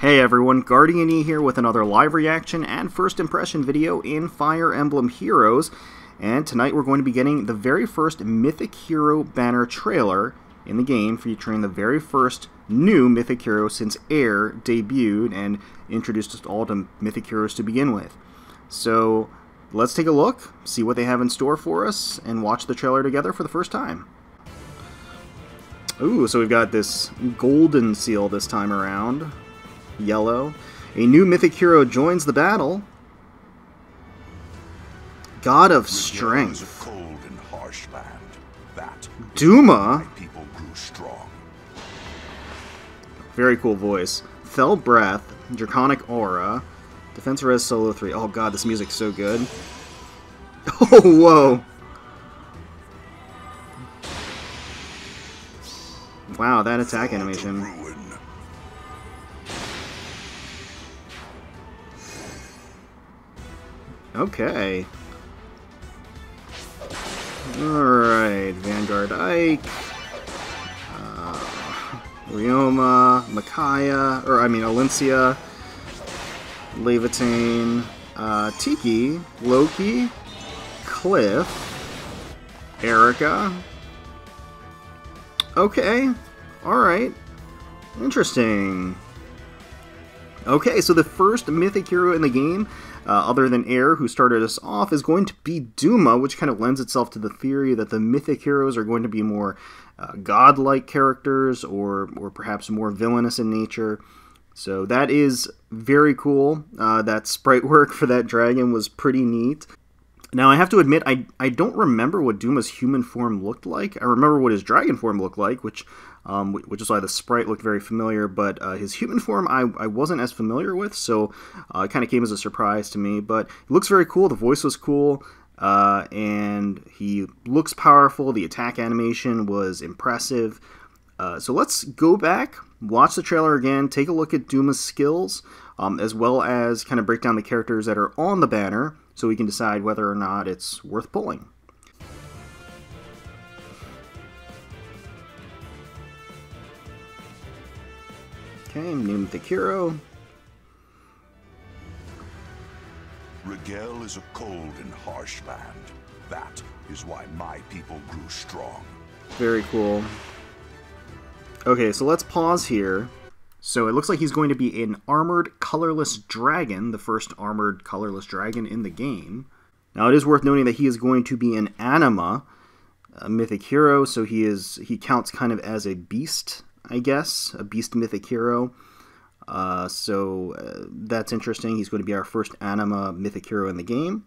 Hey everyone, GuardianE here with another live reaction and first impression video in Fire Emblem Heroes, and tonight we're going to be getting the very first Mythic Hero banner trailer in the game, featuring the very first new Mythic Hero since Air debuted and introduced us all to Mythic Heroes to begin with. So let's take a look, see what they have in store for us, and watch the trailer together for the first time. Ooh, so we've got this golden seal this time around. Yellow. A new Mythic Hero joins the battle. God of Strength. A cold and harsh land. That Duma. People grew strong. Very cool voice. Fell Breath, Draconic Aura, Defense Res Solo 3. Oh god, this music's so good. Oh, whoa. Wow, that attack animation. Okay. Alright, Vanguard Ike, Ryoma, Micaiah, Valencia, Levitane, Tiki, Loki, Cliff, Erica. Okay, alright. Interesting. Okay, so the first Mythic Hero in the game, other than Air, who started us off, is going to be Duma, which kind of lends itself to the theory that the Mythic Heroes are going to be more godlike characters, or perhaps more villainous in nature. So that is very cool. That sprite work for that dragon was pretty neat. Now, I have to admit, I don't remember what Duma's human form looked like. I remember what his dragon form looked like, which is why the sprite looked very familiar, but his human form I wasn't as familiar with, so it kind of came as a surprise to me. But it looks very cool, the voice was cool, and he looks powerful, the attack animation was impressive. So let's go back, watch the trailer again, take a look at Duma's skills, as well as kind of break down the characters that are on the banner, so we can decide whether or not it's worth pulling. Okay, new Mythic Hero. Rigel is a cold and harsh land. That is why my people grew strong. Very cool. Okay, so let's pause here. So it looks like he's going to be an armored colorless dragon, the first armored colorless dragon in the game. Now it is worth noting that he is going to be an anima, a Mythic Hero, so he counts kind of as a beast, I guess, a beast Mythic Hero. So that's interesting. He's going to be our first anima Mythic Hero in the game.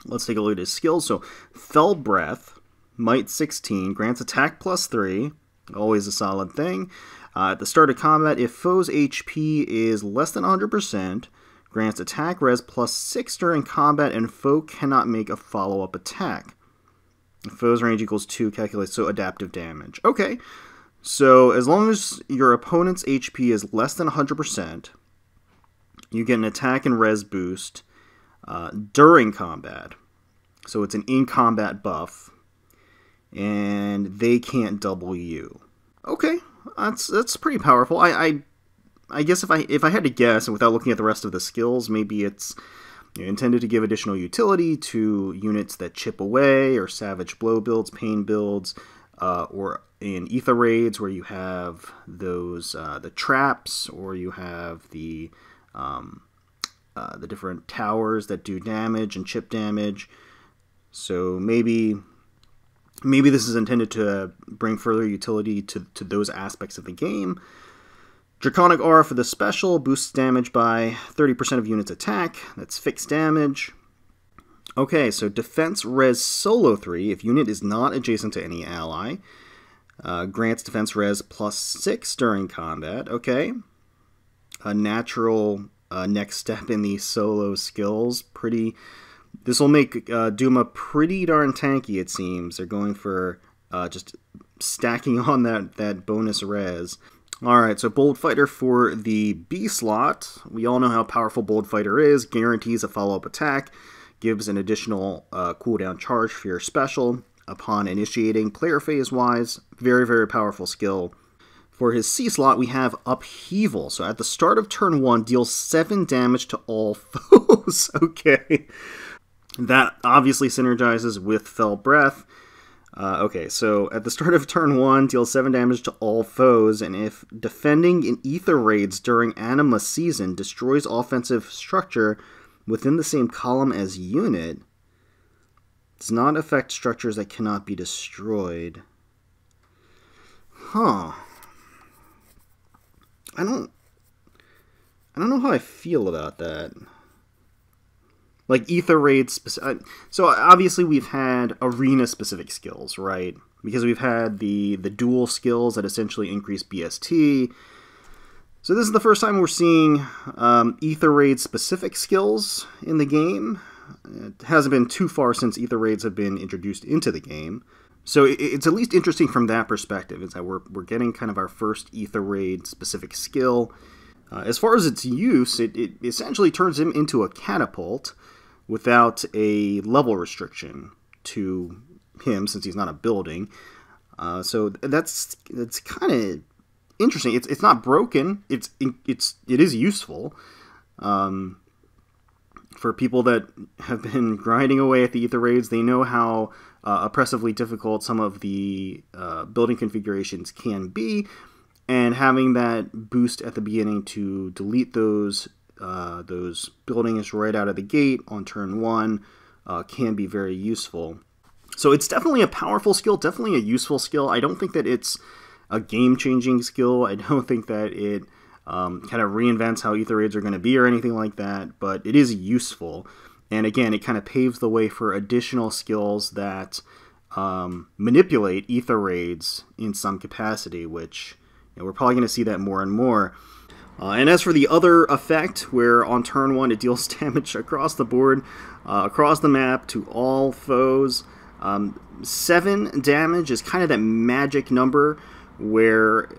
Let's take a look at his skills. So Fell Breath, Might 16, grants attack +3, always a solid thing. At the start of combat, if foe's HP is less than 100%, grants attack res +6 during combat, and foe cannot make a follow-up attack. If foe's range equals 2, calculates so adaptive damage. Okay, so as long as your opponent's HP is less than 100%, you get an attack and res boost during combat. So it's an in-combat buff, and they can't double you. Okay. That's pretty powerful. I guess if I had to guess, and without looking at the rest of the skills, maybe it's intended to give additional utility to units that chip away, or Savage Blow builds, Pain builds, or in Ether raids where you have those the traps, or you have the different towers that do damage and chip damage. So maybe this is intended to bring further utility to those aspects of the game. Draconic Aura for the special boosts damage by 30% of units' attack. That's fixed damage. Okay, so Defense Res Solo 3, if unit is not adjacent to any ally, grants Defense Res +6 during combat. Okay. A natural next step in the solo skills. This will make Duma pretty darn tanky, it seems. They're going for just stacking on that bonus res. Alright, so Bold Fighter for the B slot. We all know how powerful Bold Fighter is. Guarantees a follow-up attack. Gives an additional cooldown charge for your special upon initiating player phase-wise. Very, very powerful skill. For his C slot, we have Upheaval. So at the start of turn 1, deals 7 damage to all foes. Okay. That obviously synergizes with Fell Breath. Okay, so at the start of turn 1, deals 7 damage to all foes, and if defending in Ether Raids during Anima Season, destroys offensive structure within the same column as unit, does not affect structures that cannot be destroyed. Huh. I don't know how I feel about that. Like Ether Raids, so obviously we've had arena-specific skills, right? Because we've had the dual skills that essentially increase BST. So this is the first time we're seeing Ether Raid-specific skills in the game. It hasn't been too far since Ether Raids have been introduced into the game. So it's at least interesting from that perspective, is that we're getting kind of our first Ether Raid-specific skill. As far as its use, it essentially turns him into a catapult, without a level restriction to him, since he's not a building. So that's kind of interesting. It's not broken. It is useful. For people that have been grinding away at the Ether Raids, they know how oppressively difficult some of the building configurations can be, and having that boost at the beginning to delete those buildings right out of the gate on turn 1 can be very useful. So it's definitely a powerful skill, definitely a useful skill. I don't think that it's a game-changing skill. I don't think that it kind of reinvents how Ether Raids are going to be or anything like that, but it is useful. And again, it kind of paves the way for additional skills that manipulate Ether Raids in some capacity, which we're probably going to see that more and more. And as for the other effect, where on turn 1 it deals damage across the board, across the map to all foes, 7 damage is kind of that magic number where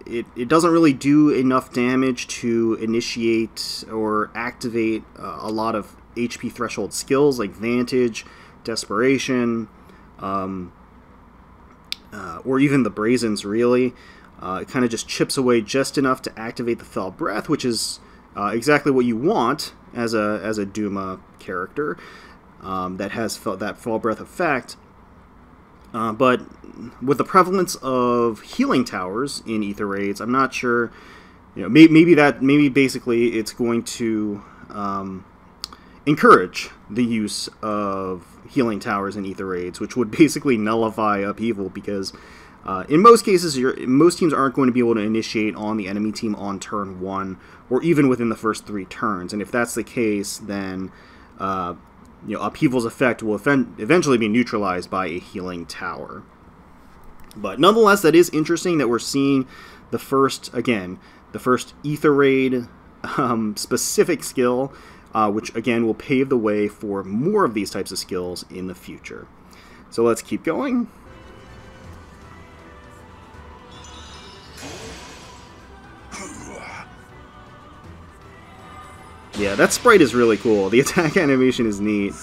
it doesn't really do enough damage to initiate or activate a lot of HP threshold skills like Vantage, Desperation, or even the Brazens, really. It kind of just chips away just enough to activate the Fell Breath, which is exactly what you want as a Duma character that has that Fell Breath effect. But with the prevalence of healing towers in Ether Raids, I'm not sure. Maybe basically it's going to encourage the use of healing towers in Ether Raids, which would basically nullify Upheaval, because in most cases, most teams aren't going to be able to initiate on the enemy team on turn 1, or even within the first 3 turns. And if that's the case, then Upheaval's effect will eventually be neutralized by a healing tower. But nonetheless, that is interesting that we're seeing the first Ether Raid specific skill, which again will pave the way for more of these types of skills in the future. So let's keep going. Yeah, that sprite is really cool. The attack animation is neat.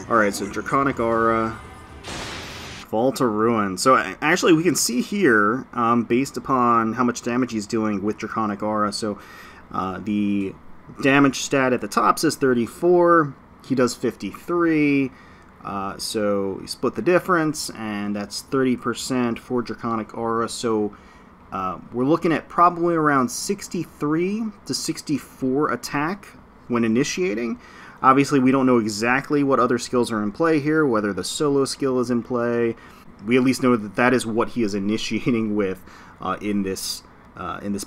Alright, so Draconic Aura, Fall to Ruin. So actually we can see here, based upon how much damage he's doing with Draconic Aura, so the damage stat at the top says 34, he does 53, so you split the difference, and that's 30% for Draconic Aura, so we're looking at probably around 63 to 64 attack when initiating. Obviously, we don't know exactly what other skills are in play here, whether the solo skill is in play. We at least know that that is what he is initiating with in this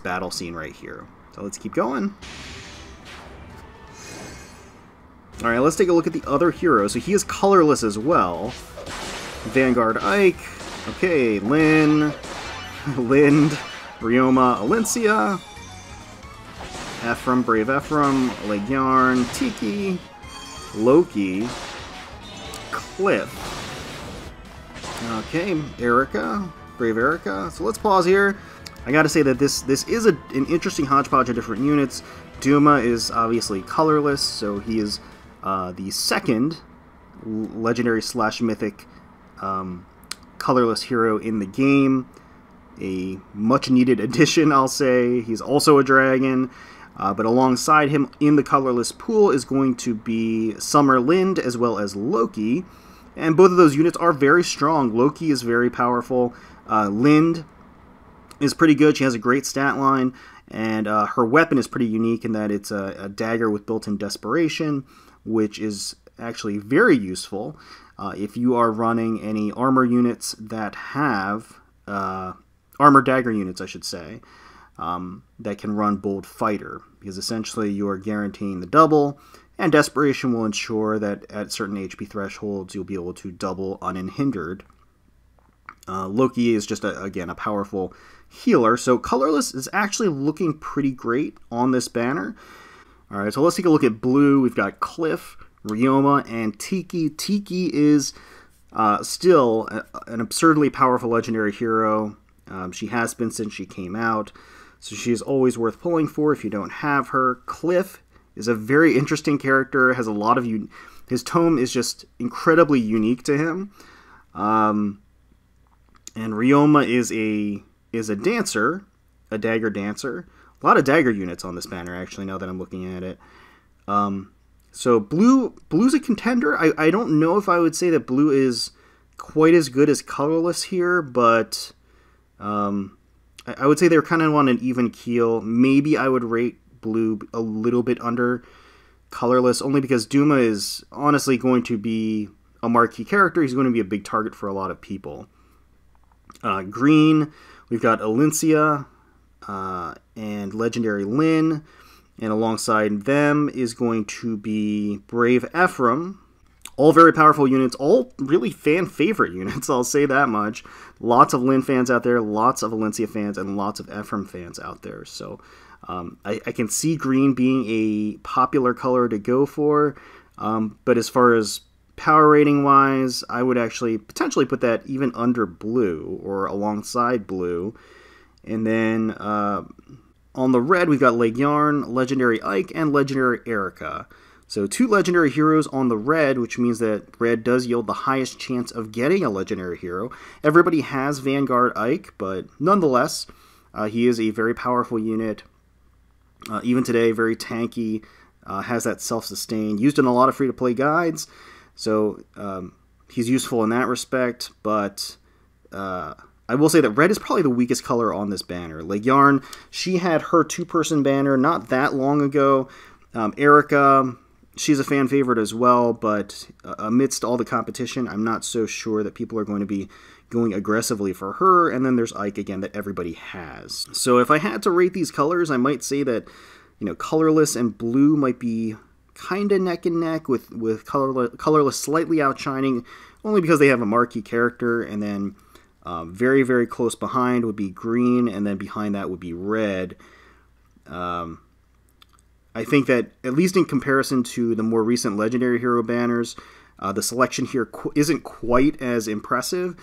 battle scene right here. So let's keep going. Alright, let's take a look at the other heroes. So he is colorless as well. Vanguard Ike, okay, Lynn, Lind, Ryoma, Alencia, Ephraim, Brave Ephraim, Leguarn, Tiki, Loki, Cliff. Okay, Erica, Brave Erica. So let's pause here. I gotta say that this is an interesting hodgepodge of different units. Duma is obviously colorless, so he is the second legendary / mythic colorless hero in the game. a much-needed addition, I'll say. He's also a dragon, but alongside him in the colorless pool is going to be Summer Lind as well as Loki, and both of those units are very strong. Loki is very powerful. Lind is pretty good. She has a great stat line, and her weapon is pretty unique in that it's a dagger with built-in desperation, which is actually very useful if you are running any armor units that have armor dagger units, I should say, that can run Bold Fighter, because essentially you are guaranteeing the double, and desperation will ensure that at certain HP thresholds you'll be able to double unhindered. Loki is just, again, a powerful healer, so colorless is actually looking pretty great on this banner. Alright, so let's take a look at blue. We've got Cliff, Ryoma, and Tiki. Tiki is still an absurdly powerful legendary hero. She has been since she came out, so she is always worth pulling for if you don't have her. Cliff is a very interesting character, has a lot of... his tome is just incredibly unique to him. And Ryoma is a dancer, a dagger dancer. A lot of dagger units on this banner, actually, now that I'm looking at it. So blue's a contender. I don't know if I would say that blue is quite as good as colorless here, but I would say they're kind of on an even keel. Maybe I would rate blue a little bit under colorless, only because Duma is honestly going to be a marquee character. He's going to be a big target for a lot of people. Green, we've got Valencia and Legendary Lyn, and alongside them is going to be Brave Ephraim. All very powerful units, all really fan-favorite units, I'll say that much. Lots of Lyn fans out there, lots of Valencia fans, and lots of Ephraim fans out there. So I can see green being a popular color to go for, but as far as power rating wise, I would actually potentially put that even under blue or alongside blue. And then on the red, we've got Leguarn, Legendary Ike, and Legendary Erica. So 2 legendary heroes on the red, which means that red does yield the highest chance of getting a legendary hero. Everybody has Vanguard Ike, but nonetheless, he is a very powerful unit. Even today, very tanky, has that self-sustain, used in a lot of free-to-play guides. So he's useful in that respect, but I will say that red is probably the weakest color on this banner. Leguarn, she had her 2-person banner not that long ago. Erica, she's a fan favorite as well, but amidst all the competition, I'm not so sure that people are going to be going aggressively for her. And then there's Ike again that everybody has. So if I had to rate these colors, I might say that, you know, colorless and blue might be kind of neck and neck, with colorless slightly outshining, only because they have a marquee character, and then very, very close behind would be green, and then behind that would be red. I think that, at least in comparison to the more recent Legendary Hero banners, the selection here isn't quite as impressive,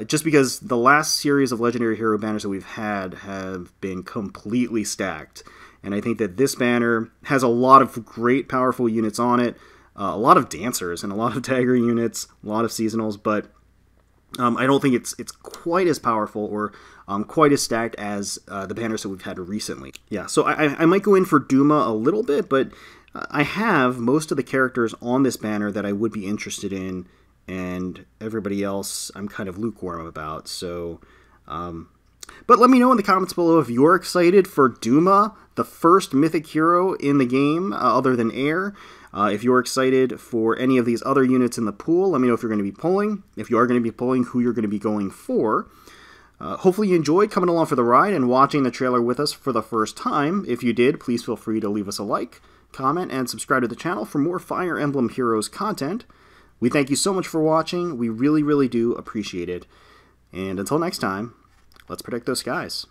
just because the last series of Legendary Hero banners that we've had have been completely stacked. And I think that this banner has a lot of great, powerful units on it, a lot of dancers and a lot of dagger units, a lot of seasonals, but I don't think it's quite as powerful or quite as stacked as the banners that we've had recently. Yeah, so I might go in for Duma a little bit, but I have most of the characters on this banner that I would be interested in, and everybody else I'm kind of lukewarm about. So, but let me know in the comments below if you're excited for Duma, the first Mythic Hero in the game, other than Air. If you're excited for any of these other units in the pool, let me know if you're going to be pulling. If you are going to be pulling, who you're going to be going for. Hopefully you enjoyed coming along for the ride and watching the trailer with us for the first time. If you did, please feel free to leave us a like, comment, and subscribe to the channel for more Fire Emblem Heroes content. We thank you so much for watching. We really, really do appreciate it. And until next time, let's protect those skies.